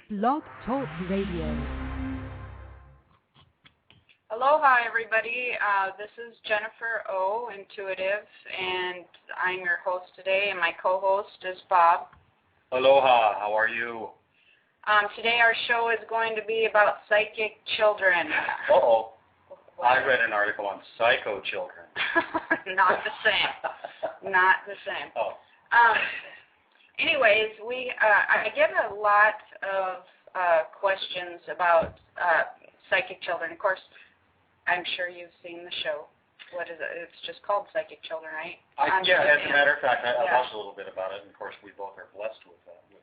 Blog Talk Radio. Aloha, everybody. This is Jennifer O, Intuitive, and I'm your host today, and my co-host is Bob. Aloha. How are you? Today our show is going to be about psychic children. Uh-oh. I read an article on psycho children. Not the same. Not the same. Oh. Anyways, I get a lot of questions about psychic children. Of course, I'm sure you've seen the show. What is it? It's just called Psychic Children, right? Yeah, as a matter of fact, I talked a little bit about it, and of course we both are blessed with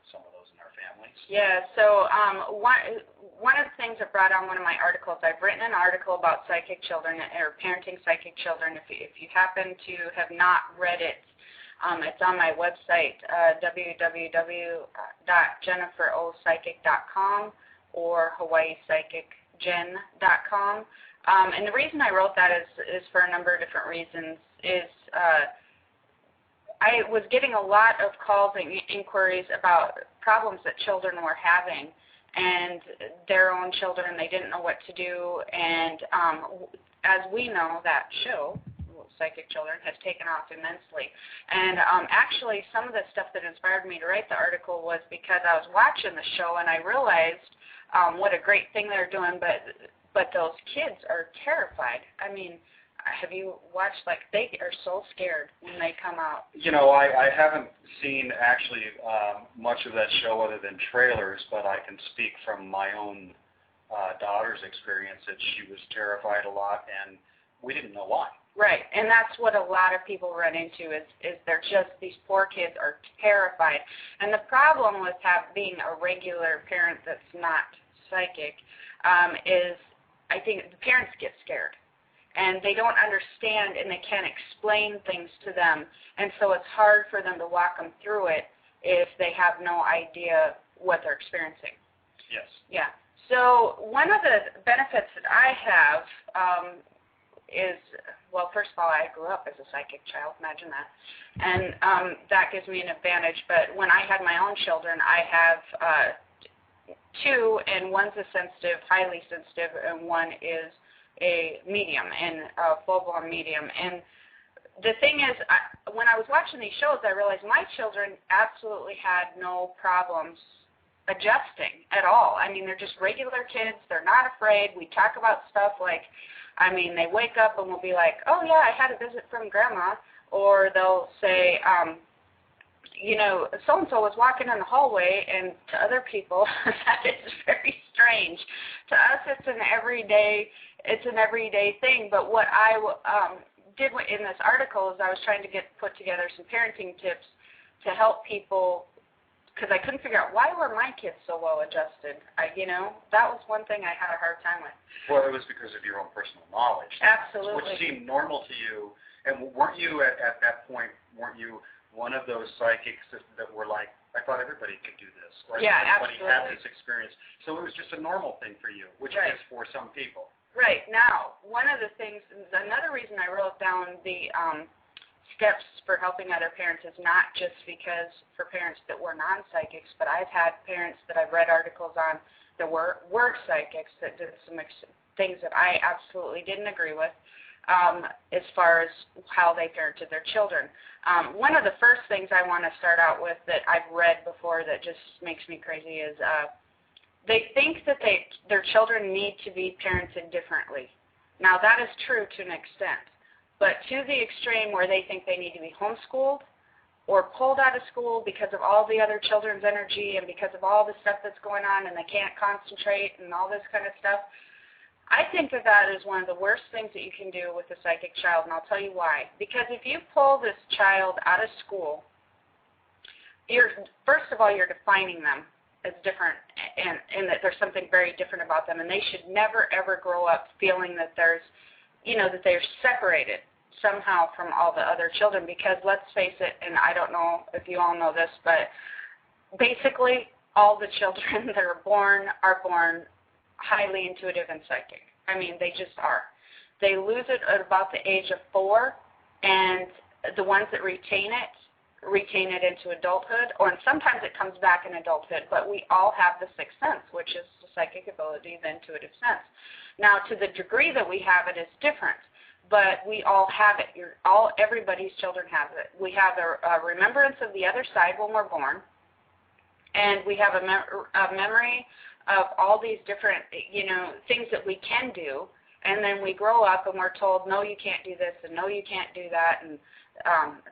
some of those in our families. Yeah, so one of the things that brought on one of my articles, I've written an article about psychic children, or parenting psychic children. If you happen to have not read it, it's on my website, www.jenniferopsychic.com or hawaiipsychicjen.com. And the reason I wrote that is for a number of different reasons. I was getting a lot of calls and inquiries about problems that children were having, and their own children, they didn't know what to do. And as we know, that show, Psychic Children, has taken off immensely. And actually, some of the stuff that inspired me to write the article was because I was watching the show and I realized what a great thing they're doing, but those kids are terrified. I mean, have you watched, they are so scared when they come out. You know, I haven't seen actually much of that show other than trailers, but I can speak from my own daughter's experience that she was terrified a lot, and we didn't know why. Right, and that's what a lot of people run into is they're just, these poor kids are terrified. And the problem with being a regular parent that's not psychic is I think the parents get scared. And they don't understand, and they can't explain things to them. And so it's hard for them to walk them through it if they have no idea what they're experiencing. Yes. Yeah. So one of the benefits that I have is, well, first of all, I grew up as a psychic child. Imagine that. And that gives me an advantage. But when I had my own children, I have two, and one's a sensitive, highly sensitive, and one is a medium, and a full-blown medium. And the thing is, when I was watching these shows, I realized my children absolutely had no problems adjusting at all. I mean, they're just regular kids. They're not afraid. We talk about stuff like, I mean, they wake up and we'll be like, oh, yeah, I had a visit from Grandma. Or they'll say, you know, so-and-so was walking in the hallway, and to other people, that is very strange. To us, it's an everyday thing. But what I did in this article is I was trying to put together some parenting tips to help people, because I couldn't figure out why were my kids so well adjusted. That was one thing I had a hard time with. Well, it was because of your own personal knowledge. Absolutely. Which seemed normal to you. And weren't you at that point, weren't you one of those psychics that were like, I thought everybody could do this, or yeah, everybody absolutely. had this experience. So it was just a normal thing for you, which right. is for some people. Right. Now, one of the things, another reason I wrote down the steps for helping other parents is not just because for parents that were non-psychics, but I've had parents that I've read articles on that were psychics that did some things that I absolutely didn't agree with. As far as how they parented their children. One of the first things I want to start out with that I've read before that just makes me crazy is they think that their children need to be parented differently. Now, that is true to an extent, but to the extreme where they think they need to be homeschooled or pulled out of school because of all the other children's energy and because of all the stuff that's going on and they can't concentrate and all this kind of stuff. I think that is one of the worst things that you can do with a psychic child, and I'll tell you why. Because if you pull this child out of school, first of all, you're defining them as different, and that there's something very different about them, and they should never, ever grow up feeling that that they're separated somehow from all the other children, because let's face it, and I don't know if you all know this, but basically all the children that are born highly intuitive and psychic. I mean, they just are. They lose it at about the age of 4, and the ones that retain it retain it into adulthood, or and sometimes it comes back in adulthood, but we all have the sixth sense, which is the psychic ability, the intuitive sense. Now, to the degree that we have it is different, but we all have it. Everybody's children have it. We have a remembrance of the other side when we're born, and we have a memory of all these different, things that we can do, and then we grow up and we're told, no, you can't do this, and no, you can't do that, and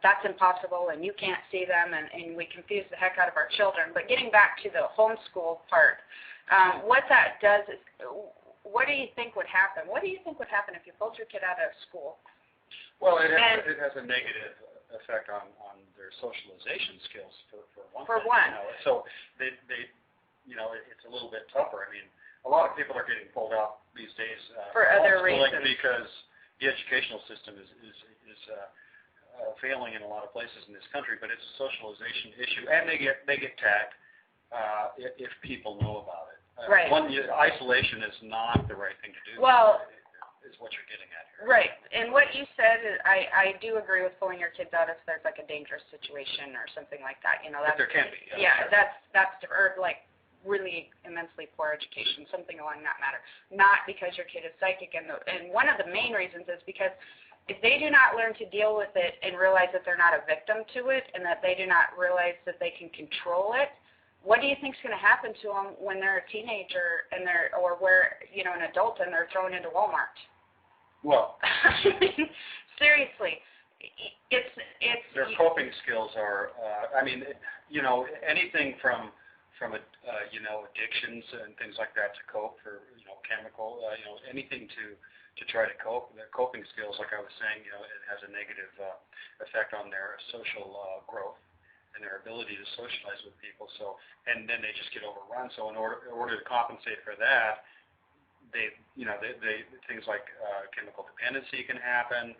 that's impossible, and you can't see them, and we confuse the heck out of our children. But getting back to the homeschool part, what that does is, what do you think would happen? What do you think would happen if you pulled your kid out of school? Well, it has a negative effect on their socialization skills for one. For one. So they it's a little bit tougher. I mean, a lot of people are getting pulled out these days for other reasons because the educational system is failing in a lot of places in this country. But it's a socialization issue, and they get tagged if people know about it. Right. Isolation is not the right thing to do. Well, is what you're getting at here. Right. And what you said, I do agree with pulling your kids out if there's like a dangerous situation or something like that. That there can be. Yeah, sure. that's or like really immensely poor education, something along that matter. Not because your kid is psychic, and one of the main reasons is because if they do not learn to deal with it and realize that they're not a victim to it, and that they do not realize that they can control it, what do you think is going to happen to them when they're a teenager and an adult and they're thrown into Walmart? Well, seriously, it's their coping skills are. Anything from addictions and things like that to cope for chemical, anything to try to cope. Their coping skills, like I was saying, it has a negative effect on their social growth and their ability to socialize with people. So, and then they just get overrun. So, in order to compensate for that, they things like chemical dependency can happen,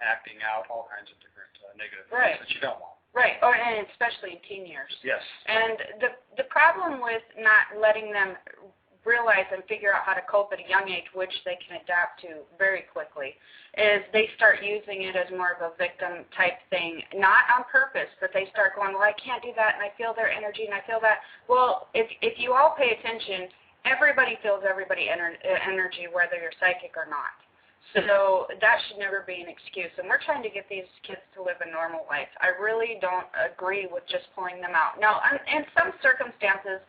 acting out, all kinds of different negative things that you don't want. Right, and especially in teen years. Yes. And the problem with not letting them realize and figure out how to cope at a young age, which they can adapt to very quickly, is they start using it as more of a victim type thing, not on purpose, but they start going, well, I can't do that, and I feel their energy, and I feel that. Well, if you all pay attention, everybody feels energy, whether you're psychic or not. So that should never be an excuse. And we're trying to get these kids to live a normal life. I really don't agree with just pulling them out. Now, in some circumstances,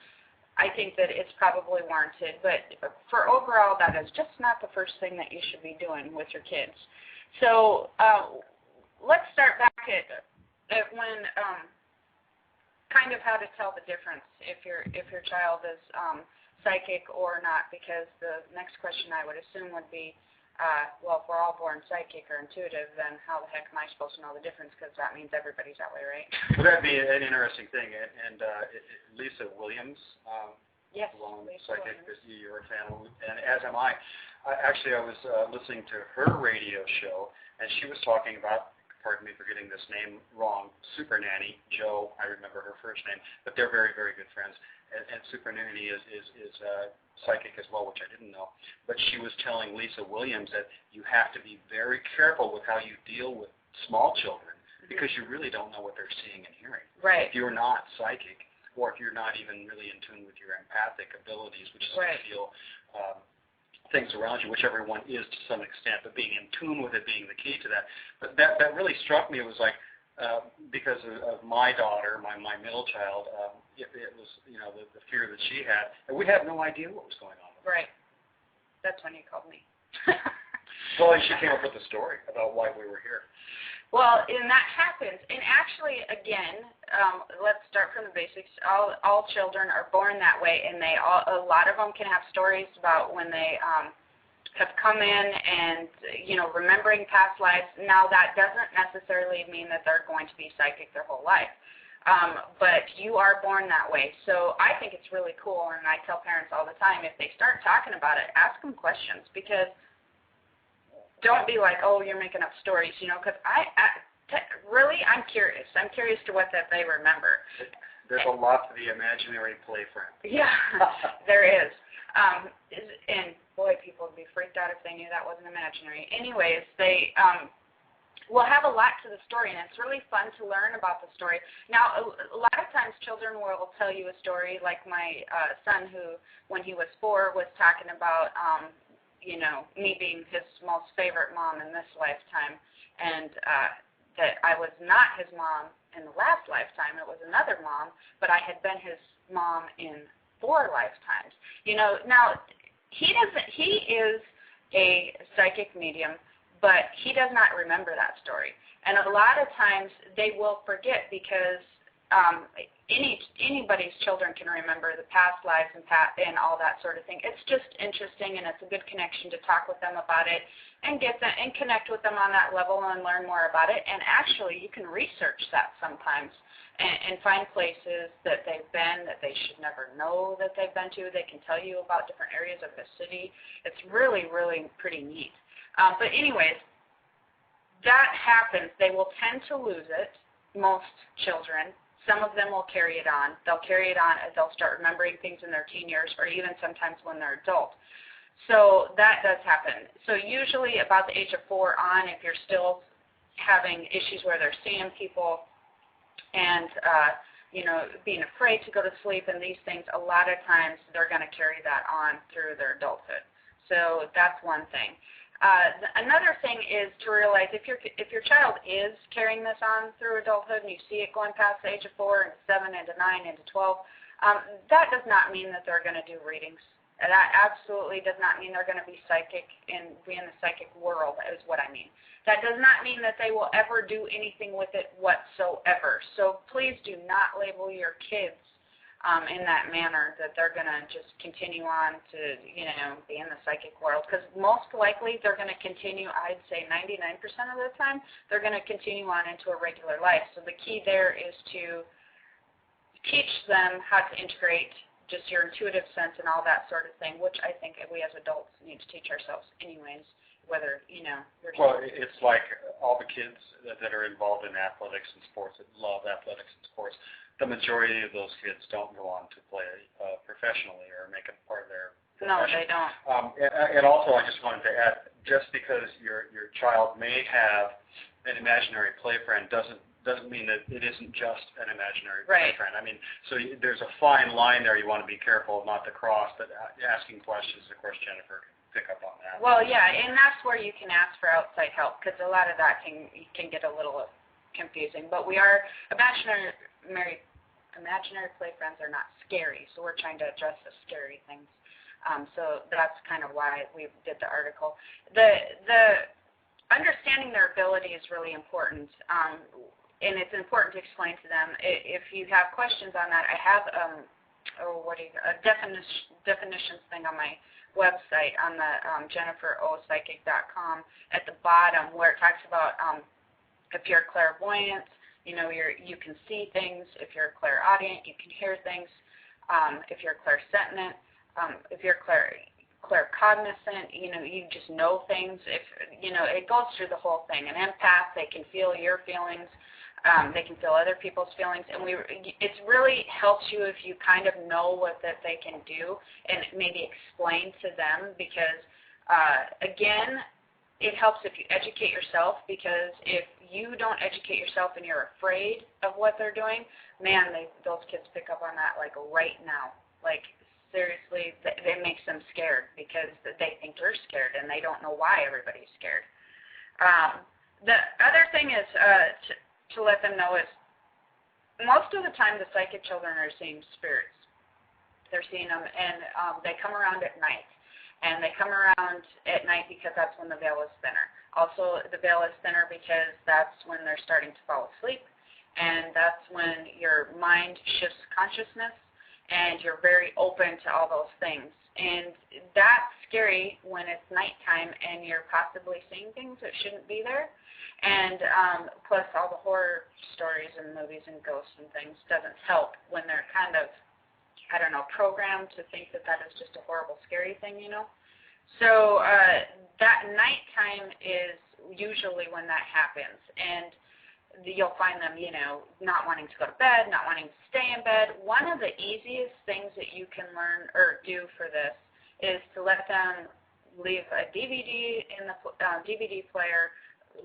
I think that it's probably warranted. But for overall, that is just not the first thing that you should be doing with your kids. So let's start back at when kind of how to tell the difference if your child is psychic or not. Because the next question I would assume would be, well, if we're all born psychic or intuitive, then how the heck am I supposed to know the difference? Because that means everybody's that way, right? Well, that'd be an interesting thing. And Lisa Williams, yes, Lisa psychic, Williams. You're a fan of, and as am I. I was listening to her radio show, and she was talking about, pardon me for getting this name wrong, Super Nanny, Jo, I remember her first name, but they're very, very good friends. And Super Nanny is psychic as well, which I didn't know. But she was telling Lisa Williams that you have to be very careful with how you deal with small children because you really don't know what they're seeing and hearing. Right. If you're not psychic, or if you're not even really in tune with your empathic abilities, which is to feel things around you, which everyone is to some extent, but being in tune with it being the key to that. But that really struck me. It was like, because of my daughter, my middle child, it was the fear that she had, and we had no idea what was going on with her. Right. That's when you called me. Well, she came up with a story about why we were here. Well, and that happens. And actually, again, let's start from the basics. All children are born that way, and a lot of them can have stories about when they have come in and, remembering past lives. Now, that doesn't necessarily mean that they're going to be psychic their whole life. But you are born that way. So I think it's really cool, and I tell parents all the time, if they start talking about it, ask them questions, because don't be like, oh, you're making up stories, because really, I'm curious. I'm curious to what that they remember. There's a lot to the imaginary play friend. Yeah, there is. And boy, people would be freaked out if they knew that wasn't imaginary. Anyways, will have a lot to the story, and it's really fun to learn about the story. Now, a lot of times children will tell you a story, like my son, who, when he was 4, was talking about, me being his most favorite mom in this lifetime, and that I was not his mom in the last lifetime. It was another mom, but I had been his mom in 4 lifetimes. Now, he is a psychic medium, but he does not remember that story. And a lot of times they will forget because anybody's children can remember the past lives and all that sort of thing. It's just interesting, and it's a good connection to talk with them about it and get them and connect with them on that level and learn more about it. And actually, you can research that sometimes and find places that they've been that they should never know that they've been to. They can tell you about different areas of the city. It's really, really pretty neat. But anyways, that happens. They will tend to lose it, most children. Some of them will carry it on. They'll carry it on as they'll start remembering things in their teen years or even sometimes when they're adult. So that does happen. So usually about the age of 4 on, if you're still having issues where they're seeing people and, being afraid to go to sleep and these things, a lot of times they're going to carry that on through their adulthood. So that's one thing. Another thing is to realize if your child is carrying this on through adulthood and you see it going past the age of 4 and 7 into 9 into 12, that does not mean that they're going to do readings. That absolutely does not mean they're going to be psychic and be in the psychic world, is what I mean. That does not mean that they will ever do anything with it whatsoever. So please do not label your kids in that manner, that they're going to just continue on to, be in the psychic world. Because most likely they're going to continue, I'd say 99% of the time, they're going to continue on into a regular life. So the key there is to teach them how to integrate just your intuitive sense and all that sort of thing, which I think we as adults need to teach ourselves anyways, whether, Well, it's like all the kids that are involved in athletics and sports, that love athletics and sports, the majority of those kids don't go on to play professionally or make it part of their profession. No, they don't. And also, I just wanted to add, just because your child may have an imaginary play friend doesn't mean that it isn't just an imaginary play friend. I mean, so there's a fine line there you want to be careful not to cross, but asking questions, of course, Jennifer can pick up on that. Well, yeah, and that's where you can ask for outside help, because a lot of that can get a little confusing. But we are imaginary play friends are not scary, so we're trying to address the scary things. So that's kind of why we did the article. The understanding their ability is really important, and it's important to explain to them. If you have questions on that, I have a definitions thing on my website on the JenniferOPsychic.com at the bottom, where it talks about if you're clairvoyant, you can see things. If you're clairaudient, you can hear things. If you're clairsentient, if you're claircognizant, you just know things. If it goes through the whole thing. An empath, they can feel your feelings. They can feel other people's feelings, and it really helps you if you kind of know what that they can do and maybe explain to them, because again, it helps if you educate yourself, because if you don't educate yourself and you're afraid of what they're doing, man, those kids pick up on that like right now. Like seriously, it makes them scared because they think you're scared and they don't know why everybody's scared. The other thing is to let them know is most of the time the psychic children are seeing spirits. They're seeing them, and they come around at night. And they come around at night because that's when the veil is thinner. Also, the veil is thinner because that's when they're starting to fall asleep, and that's when your mind shifts consciousness, and you're very open to all those things. And that's scary when it's nighttime and you're possibly seeing things that shouldn't be there. And plus all the horror stories and movies and ghosts and things doesn't help when they're kind of, programmed to think that is just a horrible, scary thing, So that nighttime is usually when that happens. And you'll find them, not wanting to go to bed, not wanting to stay in bed. One of the easiest things that you can learn or do for this is to let them leave a DVD in the DVD player,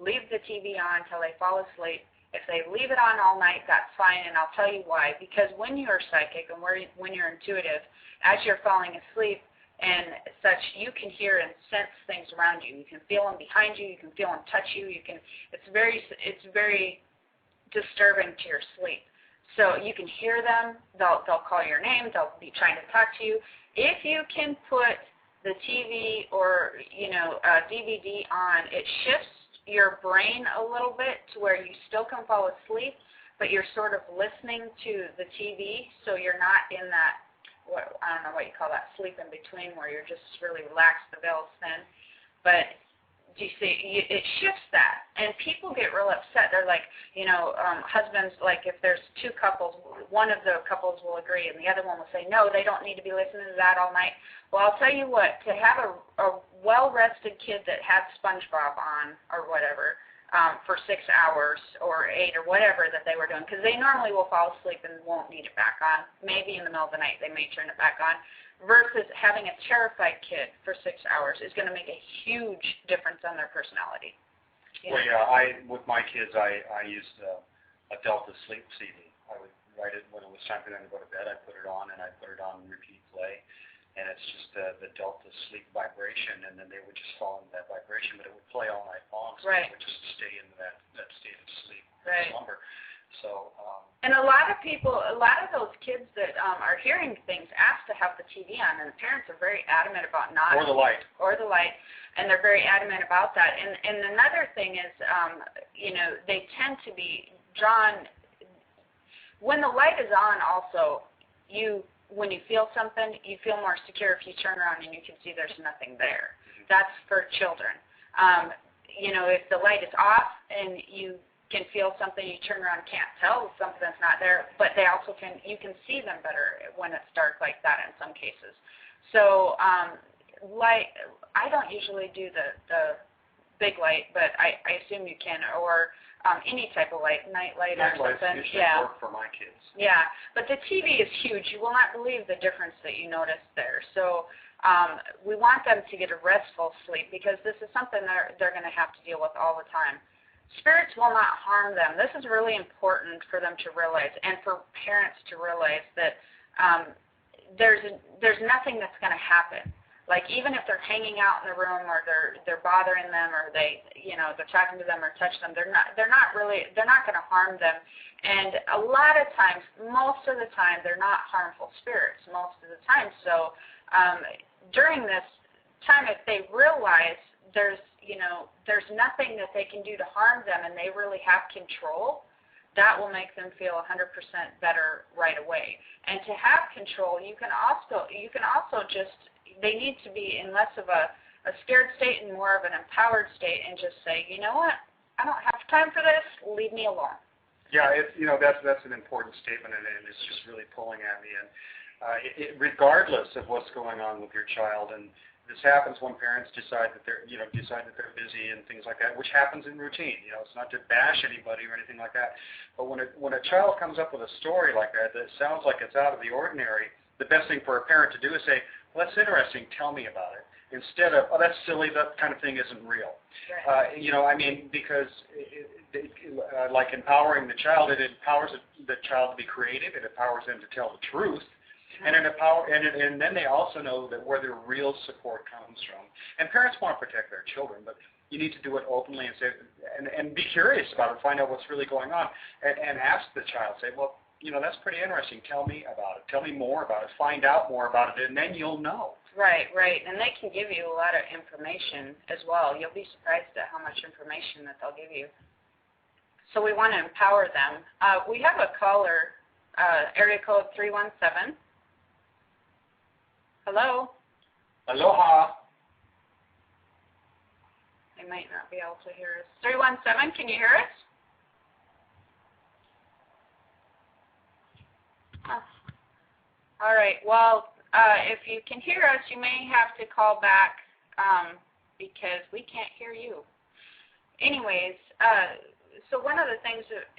leave the TV on until they fall asleep. If they leave it on all night, that's fine, and I'll tell you why. Because when you're psychic and when you're intuitive, as you're falling asleep and such, you can hear and sense things around you. You can feel them behind you. You can feel them touch you. It's very disturbing to your sleep. So you can hear them. They'll call your name. They'll be trying to talk to you. If you can put the TV or DVD on, it shifts your brain a little bit to where you still can fall asleep, but you're sort of listening to the TV, so you're not in that, I don't know what you call that, sleep in between, where you're just really relaxed, the veil's thin. But do you see, it shifts that, and people get real upset. They're like, husbands, like if there's two couples, one of the couples will agree, and the other one will say, no, they don't need to be listening to that all night. Well, I'll tell you what, to have a well-rested kid that had SpongeBob on or whatever for 6 hours or 8 or whatever that they were doing, because they normally will fall asleep and won't need it back on. Maybe in the middle of the night they may turn it back on, versus having a terrified kid for 6 hours is going to make a huge difference on their personality. Well, yeah, with my kids, I used a Delta Sleep CD. I would write it when it was time for them to go to bed. I put it on, and I put it on repeat play. And it's just the Delta Sleep vibration, and then they would just fall into that vibration, but it would play all night long, so they would just stay in that state of sleep, slumber. So. And a lot of those kids that are hearing things ask to have the TV on, and the parents are very adamant about not. Or the light. And they're very adamant about that. And another thing is, they tend to be drawn. When the light is on, also, when you feel something, you feel more secure if you turn around and you can see there's nothing there. That's for children. If the light is off and you can feel something, you turn around and can't tell something's not there, but you can see them better when it's dark like that in some cases. So light, I don't usually do the big light, but I assume you can, or any type of light, night light or something. Work for my kids. Yeah, but the TV is huge. You will not believe the difference that you notice there. So we want them to get a restful sleep, because this is something they're going to have to deal with all the time. Spirits will not harm them. This is really important for them to realize, and for parents to realize that there's nothing that's going to happen. Like, even if they're hanging out in the room, or they're bothering them, or they're talking to them or touch them, they're not going to harm them. And a lot of times, most of the time, they're not harmful spirits. Most of the time. So during this time, if they realize there's nothing that they can do to harm them, and they really have control, that will make them feel 100% better right away. And to have control, you can also just, they need to be in less of a scared state and more of an empowered state, and just say, you know what, I don't have time for this, leave me alone. Yeah, that's an important statement, and it's just really pulling at me. And regardless of what's going on with your child, and this happens when parents decide that they're busy and things like that, which happens in routine. It's not to bash anybody or anything like that. But when a child comes up with a story like that sounds like it's out of the ordinary, the best thing for a parent to do is say, well, that's interesting, tell me about it, instead of, oh, that's silly, that kind of thing isn't real. Right. Because like empowering the child, it empowers the child to be creative, it empowers them to tell the truth, and then they also know that where their real support comes from. And parents want to protect their children, but you need to do it openly and say, and be curious about it, find out what's really going on, and ask the child, say, well, that's pretty interesting. Tell me about it. Tell me more about it. Find out more about it, and then you'll know. Right. And they can give you a lot of information as well. You'll be surprised at how much information that they'll give you. So we want to empower them. We have a caller, area code 317. Hello? Aloha. They might not be able to hear us. 317, can you hear us? All right. Well, if you can hear us, you may have to call back because we can't hear you. Anyways, so one of the things that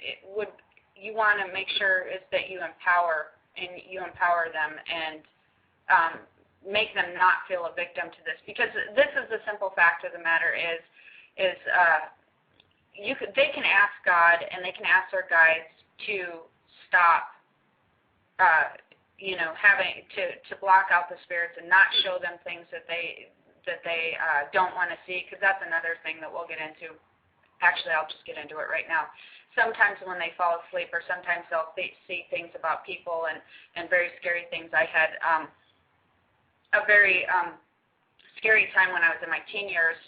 you want to make sure is that you empower them and make them not feel a victim to this, because this is the simple fact of the matter is they can ask God and they can ask their guides to stop, having to block out the spirits and not show them things that they don't want to see, because that's another thing that we'll get into. Actually, I'll just get into it right now. Sometimes when they fall asleep, or sometimes they'll see things about people and very scary things. I had a very scary time when I was in my teen years,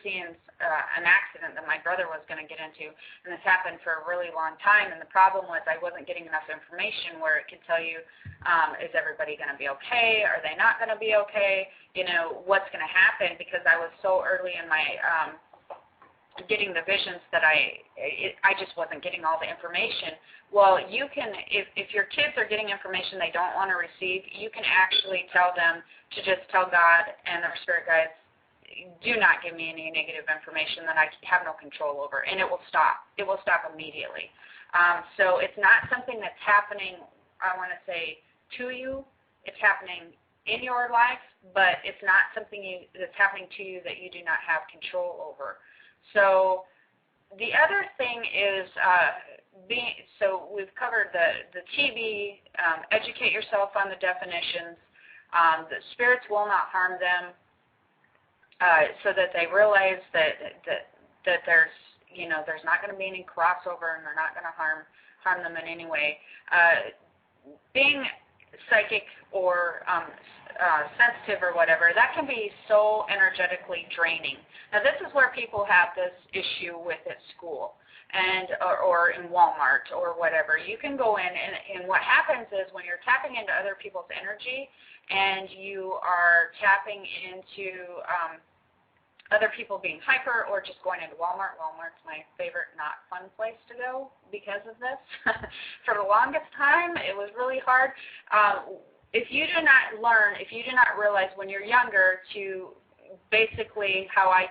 seeing an accident that my brother was going to get into, and this happened for a really long time. And the problem was I wasn't getting enough information where it could tell you, is everybody going to be okay? Are they not going to be okay? What's going to happen? Because I was so early in my getting the visions that I just wasn't getting all the information. Well, you can, if your kids are getting information they don't want to receive, you can actually tell them to just tell God and their spirit guides, do not give me any negative information that I have no control over, and it will stop. It will stop immediately. So it's not something that's happening, I want to say, to you. It's happening in your life, but it's not something that's happening to you that you do not have control over. So the other thing is so we've covered the TB, educate yourself on the definitions. The spirits will not harm them, so that they realize that there's there's not going to be any crossover, and they're not going to harm them in any way. Being psychic or sensitive or whatever, that can be so energetically draining. Now, this is where people have this issue with at school or in Walmart or whatever. You can go in, and what happens is when you're tapping into other people's energy and you are tapping into other people being hyper or just going into Walmart. Walmart's my favorite not fun place to go because of this. For the longest time, it was really hard. If you do not realize when you're younger to basically how I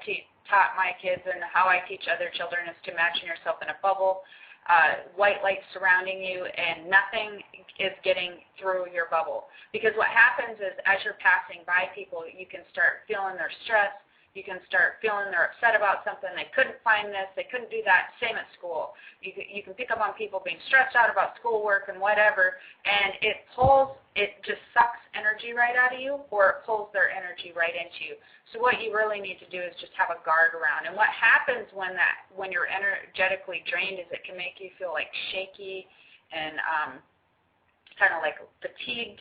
taught my kids and how I teach other children is to imagine yourself in a bubble, white light surrounding you, and nothing is getting through your bubble. Because what happens is as you're passing by people, you can start feeling their stress. You can start feeling they're upset about something. They couldn't find this. They couldn't do that. Same at school. You can pick up on people being stressed out about schoolwork and whatever, and it just sucks energy right out of you, or it pulls their energy right into you. So what you really need to do is just have a guard around. And what happens when you're energetically drained is it can make you feel like shaky and kind of like fatigued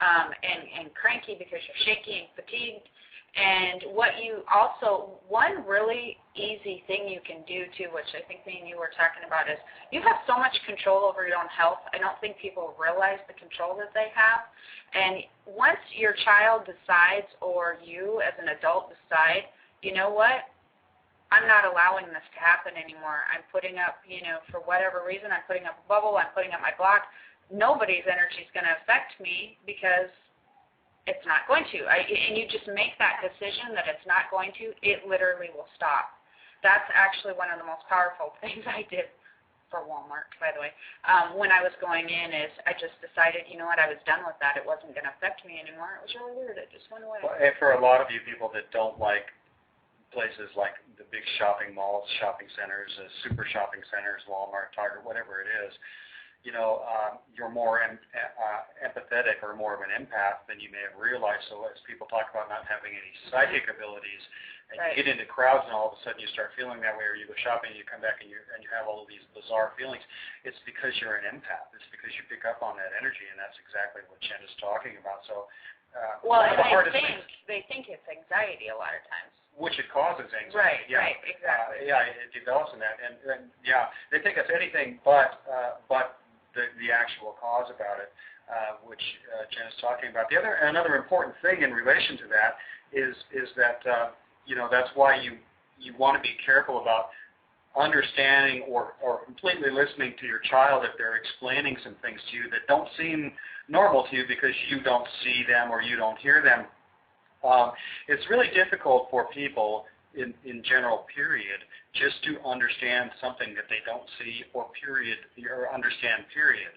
and cranky because you're shaky and fatigued. And one really easy thing you can do too, which I think me and you were talking about, is you have so much control over your own health. I don't think people realize the control that they have. And once your child decides, or you as an adult decide, you know what, I'm not allowing this to happen anymore. I'm putting up, for whatever reason, I'm putting up a bubble, I'm putting up my block. Nobody's energy is going to affect me because it's not going to. And you just make that decision that it's not going to, it literally will stop. That's actually one of the most powerful things I did for Walmart, by the way, when I was going in, is I just decided, you know what, I was done with that. It wasn't going to affect me anymore. It was really weird. It just went away. Well, and for a lot of you people that don't like places like the big shopping malls, shopping centers, super shopping centers, Walmart, Target, whatever it is, you're more empathetic or more of an empath than you may have realized. So as people talk about not having any psychic abilities, and right. you get into crowds and all of a sudden you start feeling that way, or you go shopping and you come back and you have all of these bizarre feelings, it's because you're an empath. It's because you pick up on that energy, and that's exactly what Jen is talking about. So they think it's anxiety a lot of times. Which it causes anxiety. Right, right, exactly. It develops in that, and they think it's anything but the actual cause about it, which Jen is talking about. Another important thing in relation to that is that that's why you want to be careful about understanding or completely listening to your child if they're explaining some things to you that don't seem normal to you because you don't see them or you don't hear them. It's really difficult for people in general, period, just to understand something that they don't see or understand, period,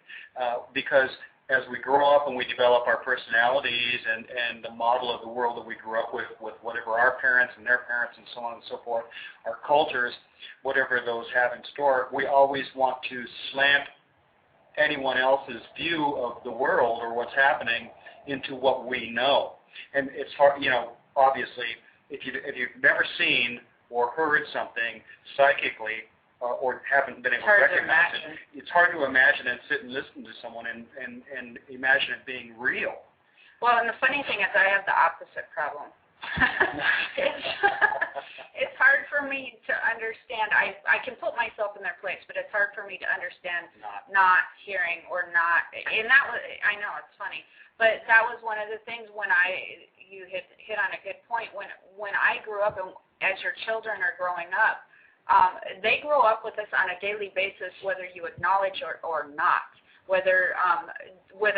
because as we grow up and we develop our personalities and the model of the world that we grew up with whatever our parents and their parents and so on and so forth, our cultures, whatever those have in store, we always want to slant anyone else's view of the world or what's happening into what we know. And it's hard, obviously, if you've never seen or heard something psychically, or haven't been able to recognize it, it's hard to imagine and sit and listen to someone and imagine it being real. Well, and the funny thing is I have the opposite problem. It's hard for me to understand. I can put myself in their place, but it's hard for me to understand not hearing or not. And that was, I know, it's funny. But that was one of the things when you hit on a good point. When I grew up and as your children are growing up, they grow up with us on a daily basis, whether you acknowledge or not, whether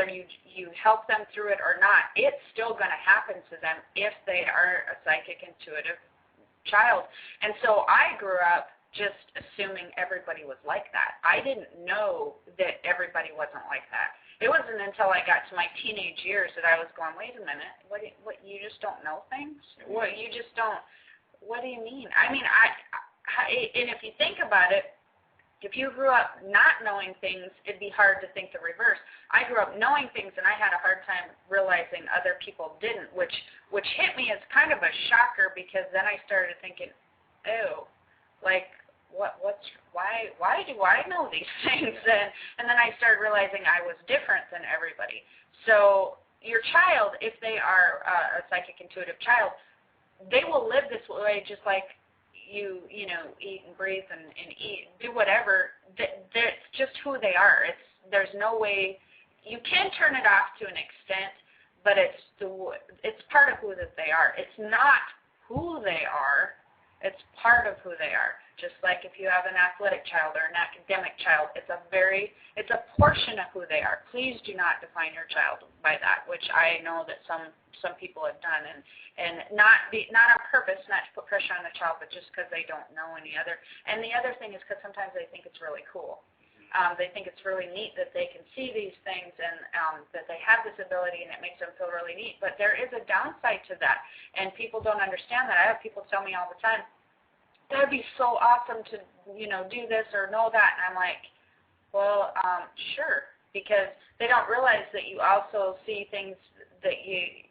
you help them through it or not. It's still going to happen to them if they are a psychic intuitive child. And so I grew up just assuming everybody was like that. I didn't know that everybody wasn't like that. It wasn't until I got to my teenage years that I was going, wait a minute, what you just don't know things? What you just don't? What do you mean? I mean, and if you think about it, if you grew up not knowing things, it'd be hard to think the reverse. I grew up knowing things, and I had a hard time realizing other people didn't, which hit me as kind of a shocker, because then I started thinking, oh, like, why do I know these things? And then I started realizing I was different than everybody. So your child, if they are a psychic intuitive child, they will live this way just like you eat and breathe and eat, do whatever. That's just who they are. There's no way you can turn it off to an extent, but it's part of who that they are. It's not who they are. It's part of who they are. Just like if you have an athletic child or an academic child, it's a portion of who they are. Please do not define your child by that, which I know that some people have done, and not on purpose, not to put pressure on the child, but just because they don't know any other. And the other thing is because sometimes they think it's really cool. They think it's really neat that they can see these things and that they have this ability, and it makes them feel really neat. But there is a downside to that, and people don't understand that. I have people tell me all the time, that'd be so awesome to, do this or know that. And I'm like, well, sure, because they don't realize that you also see things that you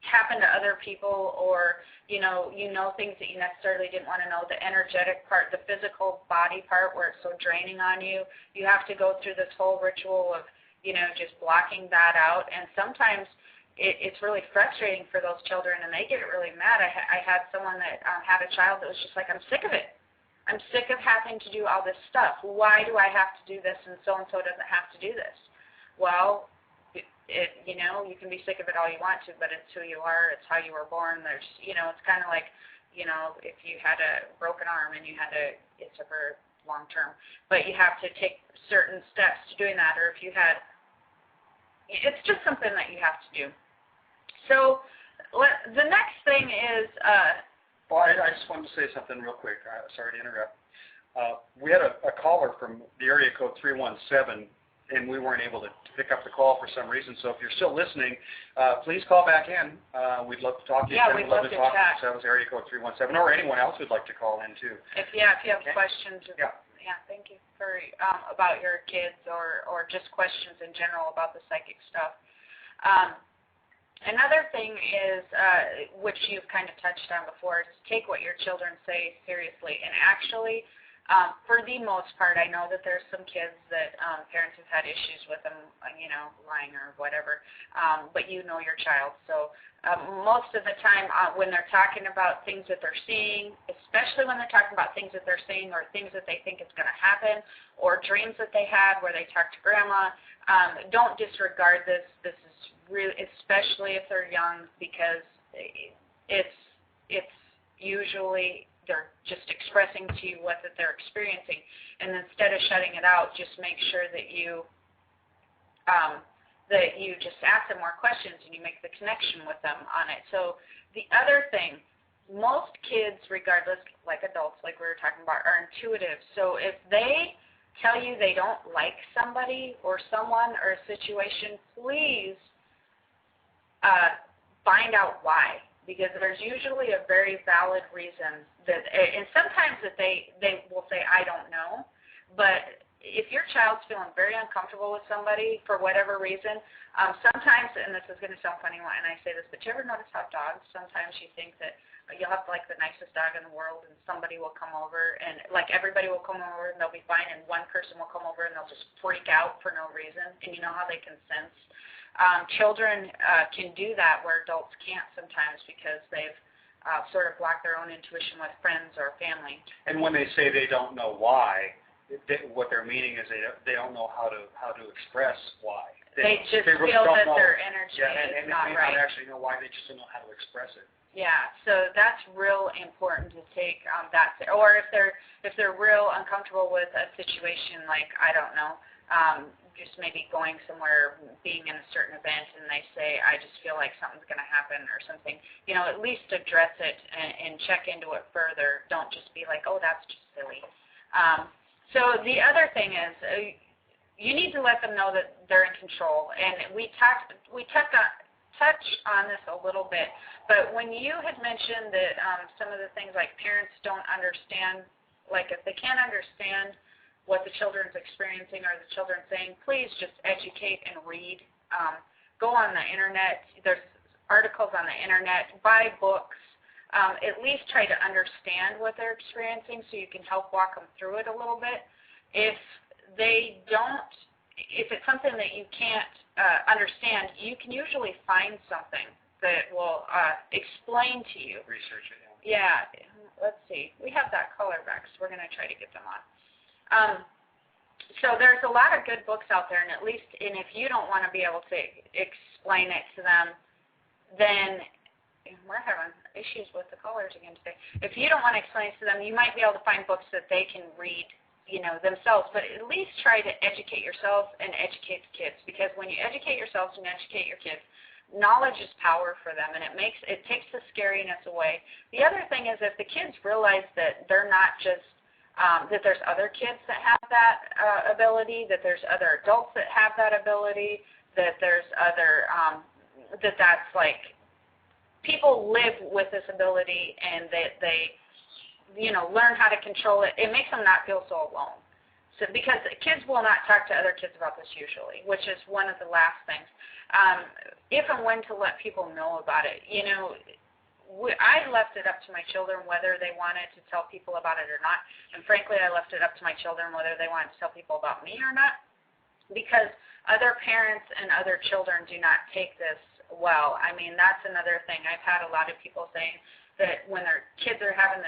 happen to other people, or you know things that you necessarily didn't want to know. The energetic part, the physical body part, where it's so draining on you. You have to go through this whole ritual of just blocking that out, and sometimes it's really frustrating for those children, and they get really mad. I had someone that had a child that was just like, I'm sick of it. I'm sick of having to do all this stuff. Why do I have to do this, and so doesn't have to do this? Well, you can be sick of it all you want to, but it's who you are. It's how you were born. There's, it's kind of like, if you had a broken arm and it's for long term, but you have to take certain steps to doing that, or if you had, it's just something that you have to do. So the next thing is... Well, I just wanted to say something real quick. Sorry to interrupt. We had a caller from the area code 317, and we weren't able to pick up the call for some reason. So if you're still listening, please call back in. We'd love to talk to you. Yeah, we'd love to chat. So that was area code 317, or anyone else who'd like to call in too. If you have questions. Yeah. Yeah, thank you for about your kids or just questions in general about the psychic stuff. Another thing is, which you've kind of touched on before, is take what your children say seriously. And actually, for the most part, I know that there's some kids that parents have had issues with them, lying or whatever, but you know your child. So most of the time when they're talking about things that they're seeing, especially when they're talking about things that they're seeing or things that they think is going to happen, or dreams that they had where they talked to grandma, don't disregard this. This is really, especially if they're young, because it's usually they're just expressing to you what that they're experiencing, and instead of shutting it out, just make sure that you just ask them more questions and you make the connection with them on it. So the other thing, most kids, regardless, like adults, like we were talking about, are intuitive. So if they tell you they don't like somebody or someone or a situation, please find out why, because there's usually a very valid reason that, and sometimes that they will say, I don't know, but if your child's feeling very uncomfortable with somebody for whatever reason, sometimes, and this is going to sound funny when I say this, but do you ever notice how dogs, sometimes you think that you'll have like the nicest dog in the world and somebody will come over and like everybody will come over and they'll be fine, and one person will come over and they'll just freak out for no reason, and you know how they can sense. Children can do that where adults can't sometimes because they've sort of blocked their own intuition with friends or family. And when they say they don't know why, what they're meaning is they don't know how to express why. They just really feel that know. their energy and is not they right. don't actually know why, they just don't know how to express it. Yeah, so that's real important to take that. Or if they're real uncomfortable with a situation, like I don't know, just maybe going somewhere, being in a certain event, and they say, I just feel like something's going to happen or something. You know, at least address it and check into it further. Don't just be like, oh, that's just silly. So the other thing is, you need to let them know that they're in control. And we touch on this a little bit, but when you had mentioned that some of the things like parents don't understand, like if they can't understand what the children's experiencing or the children saying, please just educate and read. Go on the internet. There's articles on the internet. Buy books. At least try to understand what they're experiencing so you can help walk them through it a little bit. If it's something that you can't understand, you can usually find something that will explain to you. Research it. Yeah. Let's see. We have that color back, so we're going to try to get them on. So there's a lot of good books out there, and if you don't want to be able to explain it to them, then we're having issues with the colors again today. If you don't want to explain it to them, you might be able to find books that they can read, themselves, but at least try to educate yourself and educate the kids, because when you educate yourselves and educate your kids, knowledge is power for them, and it takes the scariness away. The other thing is if the kids realize that they're not just that there's other kids that have that ability, that there's other adults that have that ability, that there's other, that's like people live with this ability and that they learn how to control it. It makes them not feel so alone. So because kids will not talk to other kids about this usually, which is one of the last things. If and when to let people know about it. I left it up to my children whether they wanted to tell people about it or not. And frankly, I left it up to my children whether they wanted to tell people about me or not, because other parents and other children do not take this well. I mean, that's another thing. I've had a lot of people saying that when their kids are having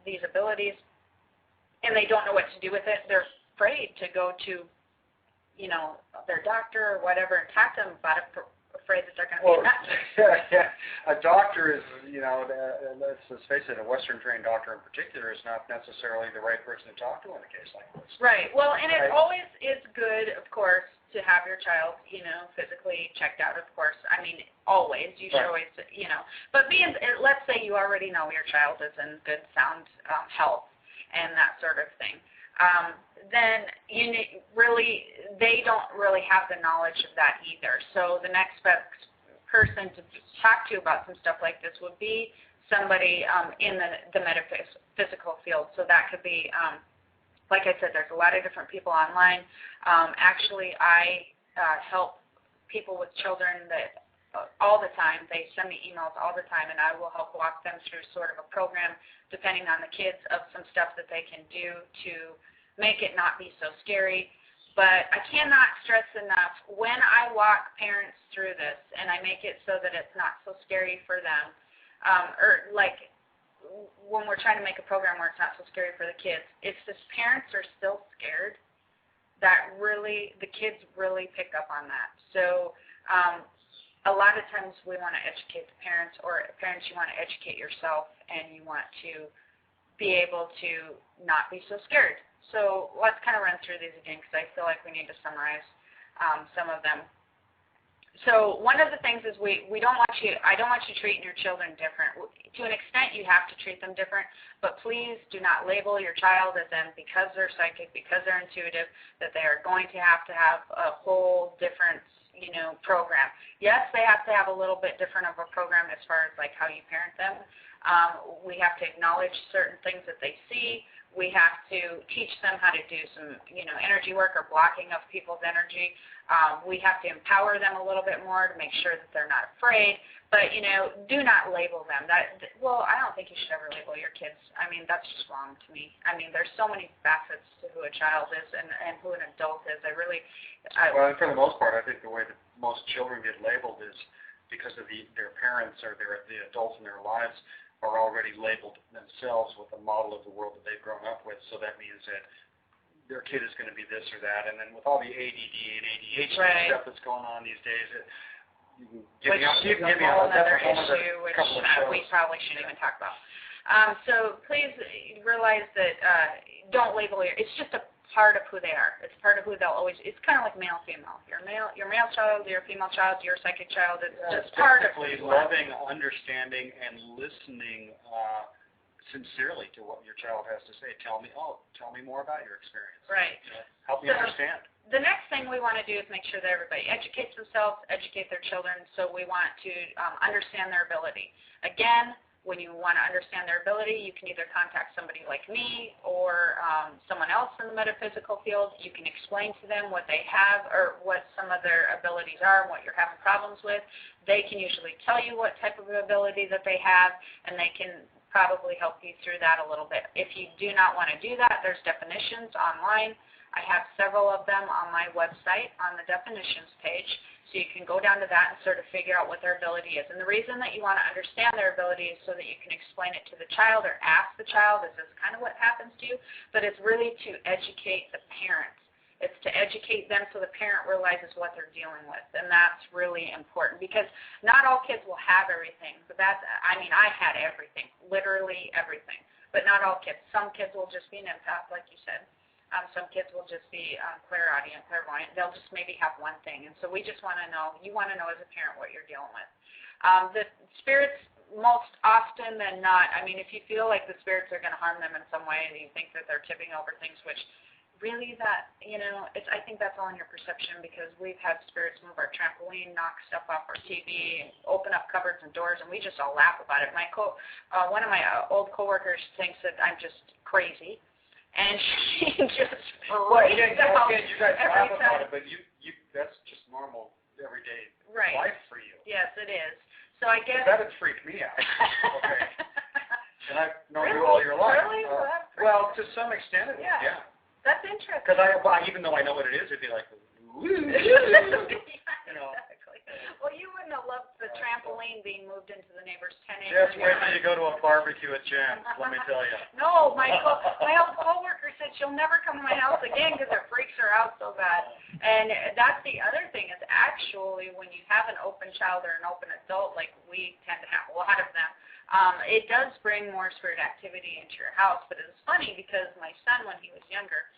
these abilities and they don't know what to do with it, they're afraid to go to, their doctor or whatever and talk to them about it, afraid that they're going to be nuts. Yeah. A doctor is, let's face it, a Western-trained doctor in particular is not necessarily the right person to talk to in a case like this. Right. Well, and it always is good, of course, to have your child, physically checked out, of course. I mean, always. You should always, But let's say you already know your child is in good, sound health and that sort of thing. Then they don't really have the knowledge of that either. So the next best person to talk to about some stuff like this would be somebody in the metaphysical field. So that could be, like I said, there's a lot of different people online. Actually, I help people with children that all the time. They send me emails all the time, and I will help walk them through sort of a program, depending on the kids, of some stuff that they can do to make it not be so scary. But I cannot stress enough, when I walk parents through this and I make it so that it's not so scary for them, or like when we're trying to make a program where it's not so scary for the kids, it's just parents are still scared, that really, the kids really pick up on that. So a lot of times we want to educate the parents, or parents, you want to educate yourself, and you want to be able to not be so scared. So let's kind of run through these again, because I feel like we need to summarize some of them. So one of the things is I don't want you treating your children different. to an extent, you have to treat them different, but please do not label your child as in because they're psychic, because they're intuitive, that they are going to have a whole different, program. Yes, they have to have a little bit different of a program as far as like how you parent them. We have to acknowledge certain things that they see. We have to teach them how to do some, energy work or blocking of people's energy. We have to empower them a little bit more to make sure that they're not afraid. But, do not label them. I don't think you should ever label your kids. I mean, that's just wrong to me. I mean, there's so many facets to who a child is and who an adult is. Well, for the most part, I think the way that most children get labeled is because of their parents or the adults in their lives are already labeled themselves with a model of the world that they've grown up with. So that means that their kid is going to be this or that. And then with all the ADD and ADHD stuff that's going on these days, you can give me a whole other issue, which we probably shouldn't even talk about. So please realize that don't label it's just a part of who they are. It's part of who they'll always. It's kind of like male, female. You're a male child. You're a female child. You're a psychic child. It's just part of who you are. Loving, understanding, and listening sincerely to what your child has to say. Tell me more about your experience. Right. Help me understand. The next thing we want to do is make sure that everybody educates themselves, educate their children. So we want to understand their ability. Again, when you want to understand their ability, you can either contact somebody like me or someone else in the metaphysical field. You can explain to them what they have or what some of their abilities are and what you're having problems with. They can usually tell you what type of ability that they have, and they can probably help you through that a little bit. If you do not want to do that, there's definitions online. I have several of them on my website on the definitions page, so you can go down to that and sort of figure out what their ability is. And the reason that you want to understand their ability is so that you can explain it to the child or ask the child, this is kind of what happens to you, but it's really to educate the parents. It's to educate them so the parent realizes what they're dealing with, and that's really important because not all kids will have everything. But I had everything, literally everything, but not all kids. Some kids will just be an empath, like you said. Some kids will just be clairaudient, clairvoyant. They'll just maybe have one thing. And so we just want to know, you want to know as a parent what you're dealing with. The spirits, most often than not, if you feel like the spirits are going to harm them in some way and you think that they're tipping over things, which really I think that's all in your perception because we've had spirits move our trampoline, knock stuff off our TV, and open up cupboards and doors, and we just all laugh about it. One of my old coworkers thinks that I'm just crazy. And she just freaks out you guys laugh about it, but that's just normal, everyday life for you. Yes, it is. So I guess... That would freak me out. Okay. And I've known you all your life. Really? Well, to some extent, it is, yeah. That's interesting. Because even though I know what it is, it'd be like, woo! Exactly. Well, you wouldn't have loved the trampoline being moved into the neighbor's 10 acres. Just wait till you go to a barbecue at Jen's, let me tell you. No, my old coworker said she'll never come to my house again because it freaks her out so bad. And that's the other thing is actually when you have an open child or an open adult, like we tend to have a lot of them, it does bring more spirit activity into your house. But it's funny because my son, when he was younger,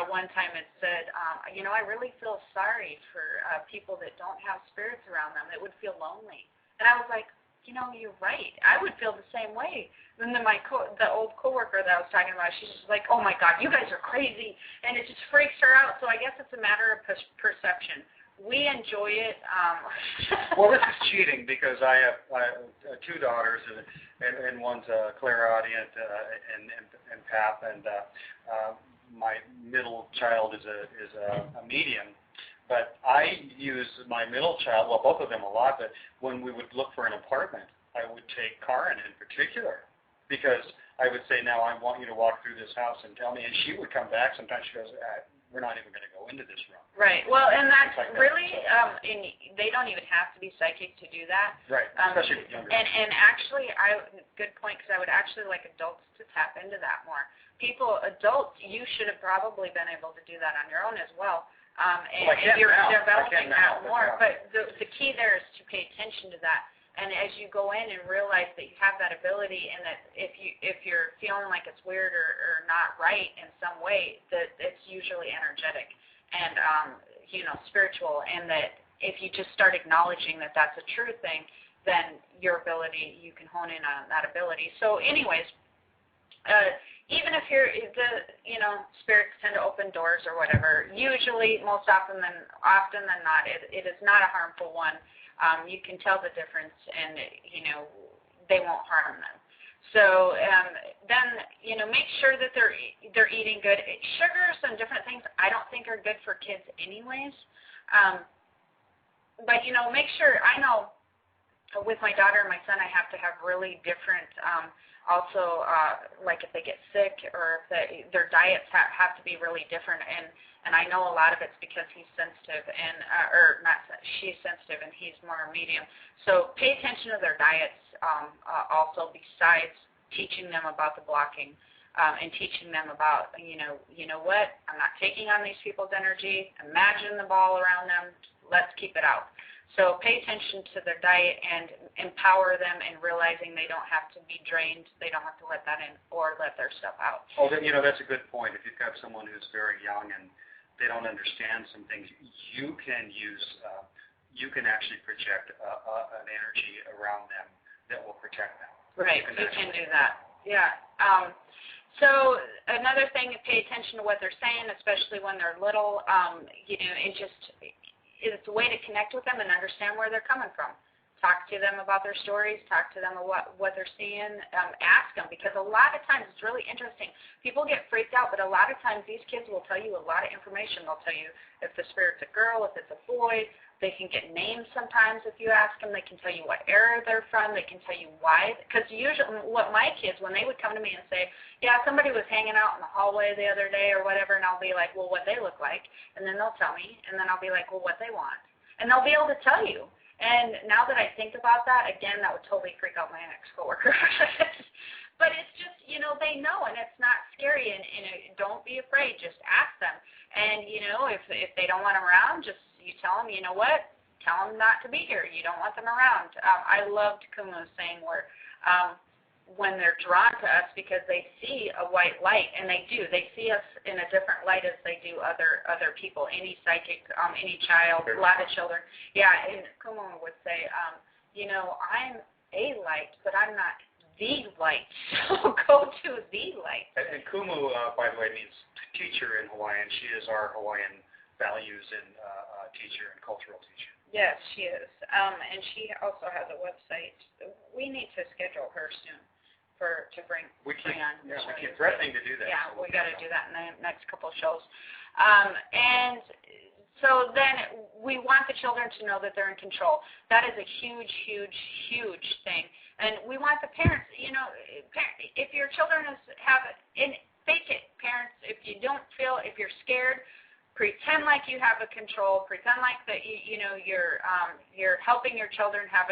one time it said, I really feel sorry for people that don't have spirits around them. It would feel lonely. And I was like, you're right. I would feel the same way. And then the old coworker that I was talking about, she's just like, oh, my God, you guys are crazy. And it just freaks her out. So I guess it's a matter of perception. We enjoy it. Well, this is cheating because I have two daughters, and one's a clairaudient and empath, and my middle child is a medium. But I use my middle child, well, both of them a lot, but when we would look for an apartment, I would take Karin in particular because I would say, now I want you to walk through this house and tell me. And she would come back. Sometimes she goes, we're not even going to go into this room. Right. Well, and that's like really, they don't even have to be psychic to do that. Right, especially with younger. And actually, good point, because I would actually like adults to tap into that more. Adults, you should have probably been able to do that on your own as well. And you're developing that more. But the key there is to pay attention to that. And as you go in and realize that you have that ability, and that if you're feeling like it's weird or not right in some way, that it's usually energetic and spiritual, and that if you just start acknowledging that that's a true thing, then your ability, you can hone in on that ability. So anyways, even if spirits tend to open doors or whatever, usually, most often than not, it is not a harmful one. You can tell the difference, and they won't harm them. So then make sure that they're eating good. Sugars and different things I don't think are good for kids anyways. But make sure. I know with my daughter and my son, I have to have really different. Also, like if they get sick or if their diets have to be really different, and I know a lot of it's because he's sensitive she's sensitive and he's more medium. So pay attention to their diets also, besides teaching them about the blocking and teaching them about, what, I'm not taking on these people's energy, imagine the ball around them, let's keep it out. So pay attention to their diet and empower them in realizing they don't have to be drained. They don't have to let that in or let their stuff out. Oh, that's a good point. If you've got someone who's very young and they don't understand some things, you can actually project an energy around them that will protect them. Right, you can do that. Yeah. So another thing, pay attention to what they're saying, especially when they're little. It's a way to connect with them and understand where they're coming from. Talk to them about their stories. Talk to them about what they're seeing. Ask them, because a lot of times it's really interesting. People get freaked out, but a lot of times these kids will tell you a lot of information. They'll tell you if the spirit's a girl, if it's a boy. They can get names sometimes if you ask them. They can tell you what era they're from. They can tell you why. Because usually what my kids, when they would come to me and say, yeah, somebody was hanging out in the hallway the other day or whatever, and I'll be like, well, what they look like. And then they'll tell me, and then I'll be like, well, what they want. And they'll be able to tell you. And now that I think about that, again, that would totally freak out my ex-coworker. But it's just, they know, and it's not scary. And don't be afraid. Just ask them. And, if they don't want them around, just you tell them, what? Tell them not to be here. You don't want them around. I loved Kumu's saying where when they're drawn to us because they see a white light, and they do. They see us in a different light as they do other people, any psychic, any child, a lot of children. Yeah, and Kumu would say, I'm a light, but I'm not the light. So go to the light. And Kumu, by the way, means teacher in Hawaiian. She is our Hawaiian values and teacher and cultural teacher. Yes, she is. And she also has a website. We need to schedule her soon to bring on. Yeah, we keep threatening to do that. Yeah, we got to do that in the next couple of shows. And so then we want the children to know that they're in control. That is a huge, huge, huge thing. And we want the parents, if your children fake it, parents, if you're scared, pretend like you have a control. Pretend like that you're helping your children have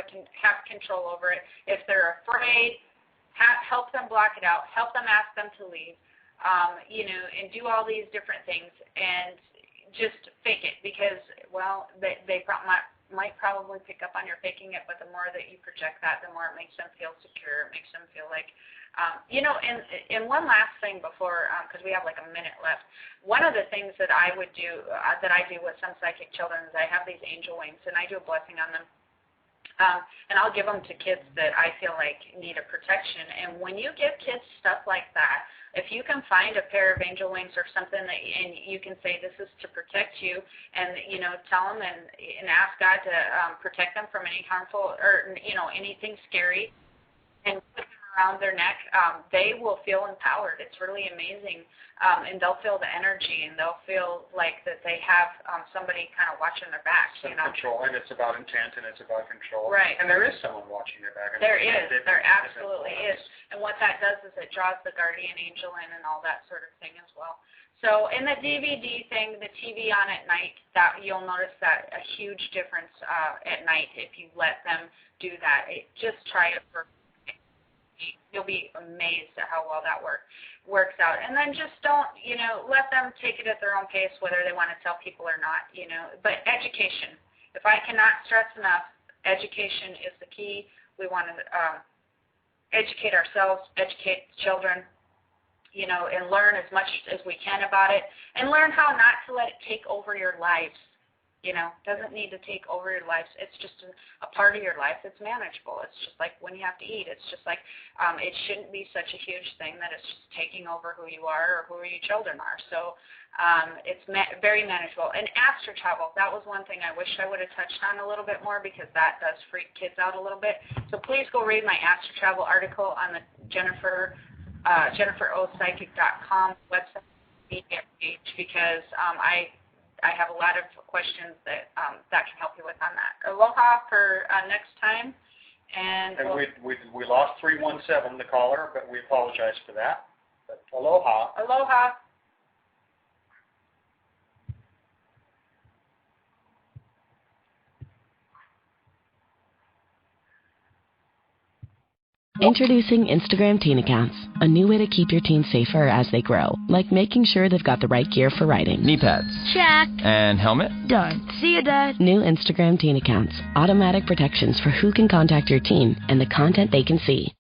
control over it. If they're afraid, help them block it out. Help them ask them to leave. And do all these different things and just fake it because they might probably pick up on your faking it. But the more that you project that, the more it makes them feel secure. It makes them feel like. And one last thing before, because we have like a minute left, one of the things that I would do, that I do with some psychic children is I have these angel wings, and I do a blessing on them. And I'll give them to kids that I feel like need a protection. And when you give kids stuff like that, if you can find a pair of angel wings or something and you can say this is to protect you, and tell them and ask God to protect them from any harmful or anything scary, and put them around their neck, they will feel empowered. It's really amazing. And they'll feel the energy, and they'll feel like that they have somebody kind of watching their back. Control, and it's about intent, and it's about control. Right. And there is someone watching their back. There absolutely is. And what that does is it draws the guardian angel in and all that sort of thing as well. So in the DVD thing, the TV on at night, that you'll notice that a huge difference at night if you let them do that. Just try it for. You'll be amazed at how well that works out. And then just don't, let them take it at their own pace, whether they want to tell people or not, But education. If I cannot stress enough, education is the key. We want to educate ourselves, educate children, and learn as much as we can about it, and learn how not to let it take over your lives. doesn't need to take over your life. It's just a part of your life that's manageable. It's just like when you have to eat. It's just like it shouldn't be such a huge thing that it's just taking over who you are or who your children are. So it's very manageable. And astro travel, that was one thing I wish I would have touched on a little bit more because that does freak kids out a little bit. So please go read my astro travel article on the JenniferOPsychic.com website page because I have a lot of questions that can help you with on that. Aloha for next time. And we lost 317, the caller, but we apologize for that. But aloha. Aloha. Introducing Instagram Teen Accounts, a new way to keep your teens safer as they grow, like making sure they've got the right gear for riding. Knee pads. Check. And helmet? Done. See you, Dad. New Instagram Teen Accounts, automatic protections for who can contact your teen and the content they can see.